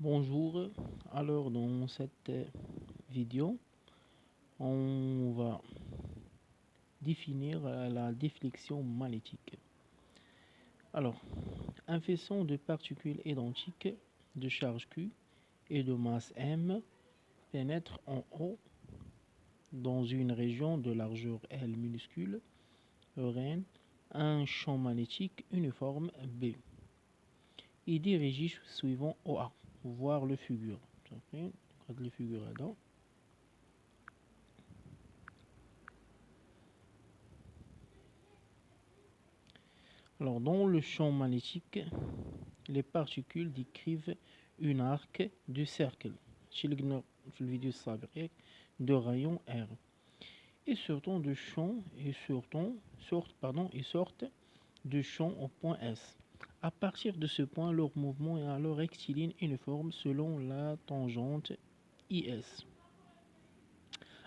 Bonjour, alors dans cette vidéo, on va définir la déflexion magnétique. Alors, un faisceau de particules identiques de charge Q et de masse M pénètre en haut dans une région de largeur L minuscule, Rn, un champ magnétique uniforme B. Il dirige suivant OA, voir le figure. Le figure là. Alors, dans le champ magnétique, les particules décrivent une arc du cercle de rayon R et sortent du champ sortent du champ au point S. À partir de ce point, leur mouvement est alors rectiligne uniforme selon la tangente IS.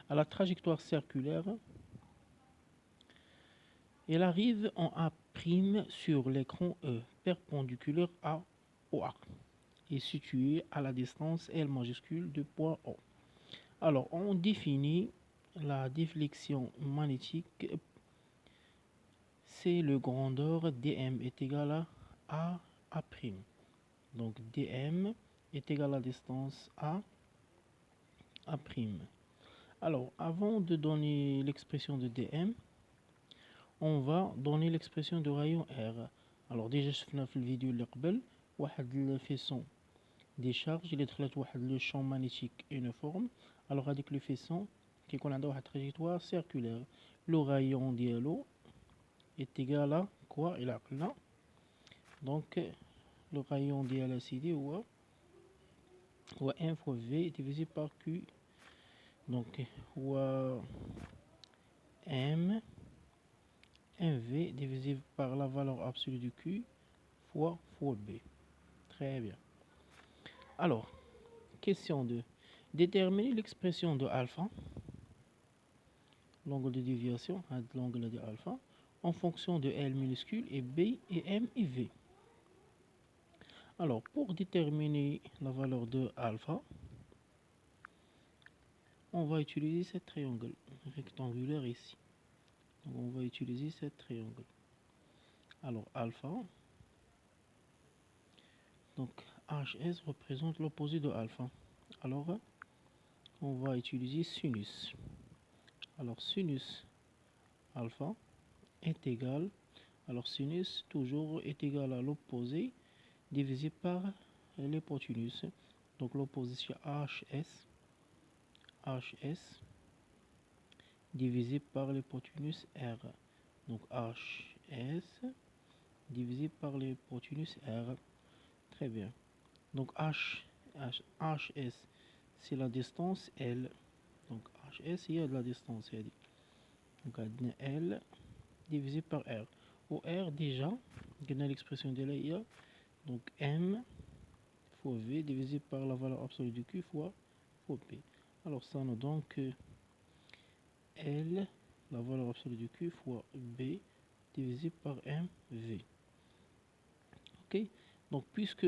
À la trajectoire circulaire, elle arrive en A' sur l'écran E, perpendiculaire à OA, et situé à la distance L majuscule du point O. Alors, on définit la déflexion magnétique, c'est le grandeur dm est égal à A'. Donc, dm est égal à la distance A'. Alors, avant de donner l'expression de dm, on va donner l'expression de rayon R. Alors, déjà, شفنا في الفيديو اللي قبل واحد الفيسون دي شارج اللي دخلت واحد لو شون مانيتيك يونيفورم. الوغ هذيك لو فيسون كيكون عندها واحد تراجيكتوار سيركولير، لو رايون ديالو est égal à quoi الى عقلنا. دونك لو رايون ديالها سيدي هو 1 fois V divisé par Q. دونك هو M V divisé par la valeur absolue du Q fois B. Très bien. Alors, question 2. Déterminer l'expression de alpha, l'angle de déviation, l'angle de alpha, en fonction de L minuscule et B et M et V. Alors, pour déterminer la valeur de alpha, on va utiliser ce triangle rectangulaire ici. Donc, on va utiliser ce triangle. Alors, alpha, donc HS représente l'opposé de alpha. Alors, on va utiliser sinus. Alors, sinus alpha est égal, alors sinus toujours est égal à l'opposé divisé par l'hypoténuse. Donc l'opposé c'est HS divisé par l'hypoténuse R. Donc HS divisé par l'hypoténuse R. Très bien. Donc HS c'est la distance L. Donc HS il y a de la distance L. Donc L divisé par R. Au R déjà, on a l'expression de l'IA. Donc M fois V divisé par la valeur absolue du Q fois P. Alors ça nous donne que L, la valeur absolue du Q fois B divisé par MV. Ok. Donc puisque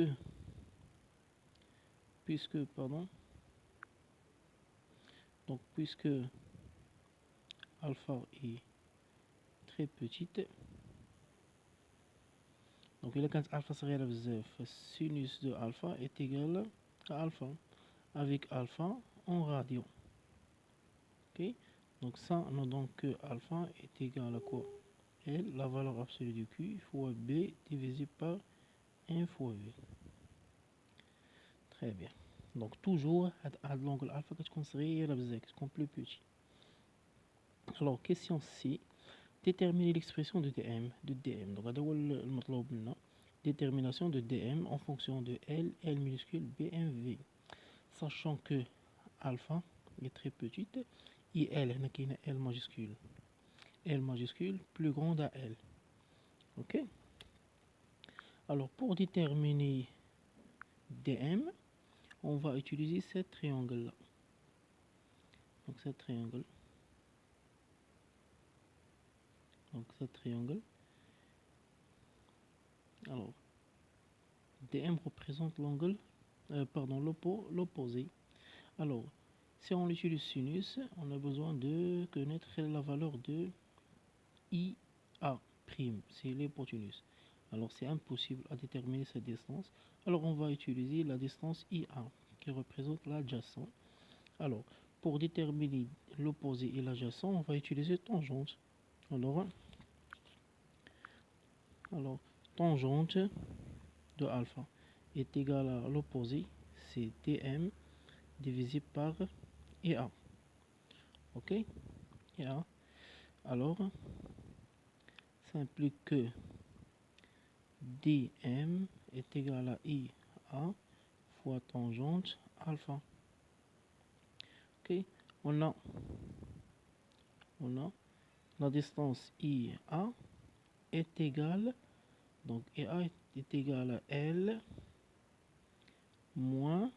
alpha est très petite, donc il a quand alpha serait sinus de alpha est égal à alpha avec alpha en radio. Ok. Donc ça nous donne que alpha est égal à quoi? L, la valeur absolue du Q fois B divisé par 1 fois V. Très bien. Donc toujours à l'angle alpha que tu considères plus petit. Alors question C, déterminer l'expression de dm. Donc هذا détermination de dm en fonction de L minuscule BMV. Sachant que alpha est très petite et L L majuscule plus grande à L. Ok. Alors pour déterminer dm, on va utiliser ce triangle là. Donc ce triangle. Alors dm représente l'angle pardon, l'opposé. Alors, si on utilise sinus, on a besoin de connaître la valeur de IA', c'est l'hypoténuse. Alors, c'est impossible à déterminer cette distance. Alors, on va utiliser la distance IA, qui représente l'adjacent. Alors, pour déterminer l'opposé et l'adjacent, on va utiliser tangente. Alors, tangente de alpha est égale à l'opposé, c'est dm divisé par IA. Ok? IA. Alors, ça implique que dm est égal à IA fois tangente alpha. Ok? On a la distance IA est égale, donc IA est égal à L moins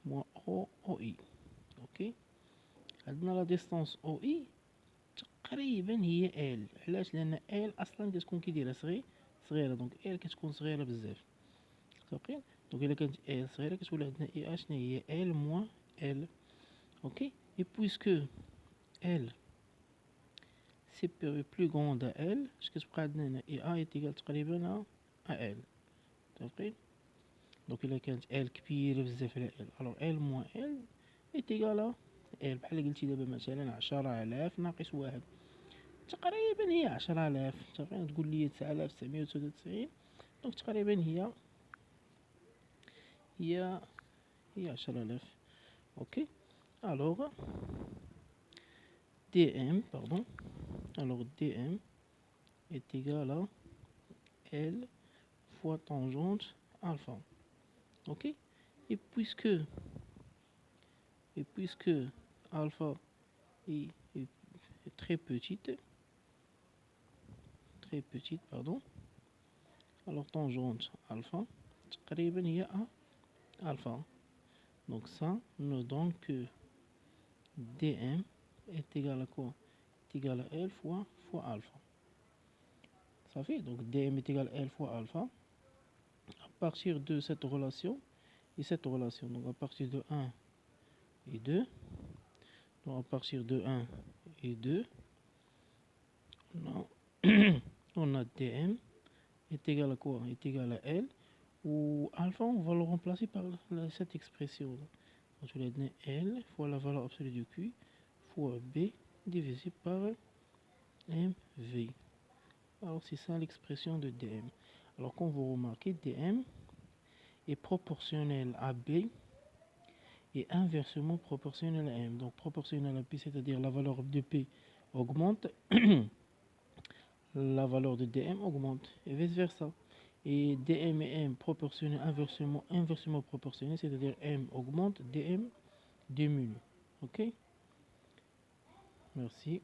OI. اوكي، عندنا لا ديستونس او اي تقريبا هي ال. علاش؟ لان ال اصلا كتكون كي دايره صغيره، دونك ال كتكون صغيره بزاف. متفقين؟ دونك الا كانت ال صغيره كتولي عندنا اي اشنا هي ال موان ال. اوكي، اي بويسكو ال سيبيريور بلو غروند ا ال، اش كتبقى عندنا هنا اي اي تيكال تقريبا ا ال. متفقين؟ دونك الا كانت ال كبيره بزاف على ال، الوغ ال موان ال ايتيكالا ال. بحال قلتي دابا مثلا 10,000 ناقص واحد، تقريبا هي 10,000. تقريبا تقول لي 9,999، دونك تقريبا هي 10,000. اوكي، الوغ دي ام باردون، الوغ دي ام est égal à L fois tangente alpha. Ok, et puisque alpha est très petite, pardon, alors tangente alpha تقريبا هي alpha. Donc ça nous donne que dm est égal à quoi? Est égal à L fois alpha. Ça fait donc dm est égal à L fois alpha. À partir de cette relation et cette relation, donc à partir de 1 et 2, donc à partir de 1 et 2, on a dm est égal à quoi? Est égal à L, ou alpha on va le remplacer par cette expression. Donc je vais donner L fois la valeur absolue de Q fois B divisé par MV. Alors c'est ça l'expression de dm. Alors quand vous remarquez, dm est proportionnel à B et inversement proportionnel à M. Donc proportionnel à P, c'est-à-dire la valeur de P augmente, la valeur de dm augmente, et vice versa. Et dm et m proportionnel inversement proportionnel, c'est-à-dire m augmente, dm diminue. Ok, merci.